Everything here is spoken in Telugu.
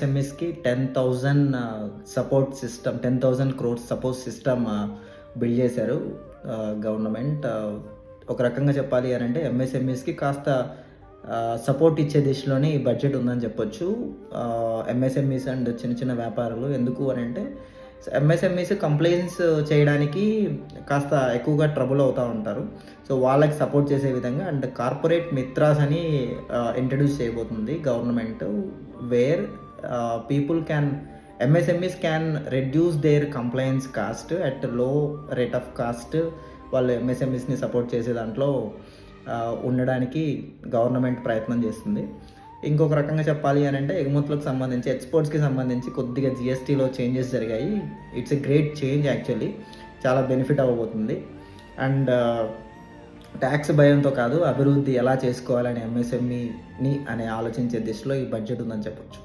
ఎంఎస్ఎంఈస్కి 10,000 support system, 10,000 crores support system build చేశారు గవర్నమెంట్. ఒక రకంగా చెప్పాలి అని అంటే ఎంఎస్ఎంఈస్కి కాస్త సపోర్ట్ ఇచ్చే దిశలోనే ఈ బడ్జెట్ ఉందని చెప్పొచ్చు. ఎంఎస్ఎంఈస్ అండ్ చిన్న చిన్న వ్యాపారులు ఎందుకు అని అంటే ఎంఎస్ఎంఈస్ కంప్లైంట్స్ చేయడానికి కాస్త ఎక్కువగా ట్రబుల్ అవుతూ ఉంటారు. సో వాళ్ళకి సపోర్ట్ చేసే విధంగా అండ్ కార్పొరేట్ మిత్రాస్ అని ఇంట్రడ్యూస్ చేయబోతుంది government, where people can MSMEs can reduce their compliance cost at low rate of cost. వాళ్ళు ఎంఎస్ఎంఈస్ని సపోర్ట్ చేసే దాంట్లో ఉండడానికి గవర్నమెంట్ ప్రయత్నం చేస్తుంది. ఇంకొక రకంగా చెప్పాలి అని అంటే ఎగుమతులకు సంబంధించి, ఎక్స్పోర్ట్స్కి సంబంధించి కొద్దిగా జిఎస్టీలో చేంజెస్ జరిగాయి. It's a great change actually, చాలా బెనిఫిట్ అవ్వబోతుంది. అండ్ ట్యాక్స్ భయంతో కాదు, అభివృద్ధి ఎలా చేసుకోవాలని ఎంఎస్ఎంఈని అనే ఆలోచించే దిశలో ఈ బడ్జెట్ ఉందని చెప్పొచ్చు.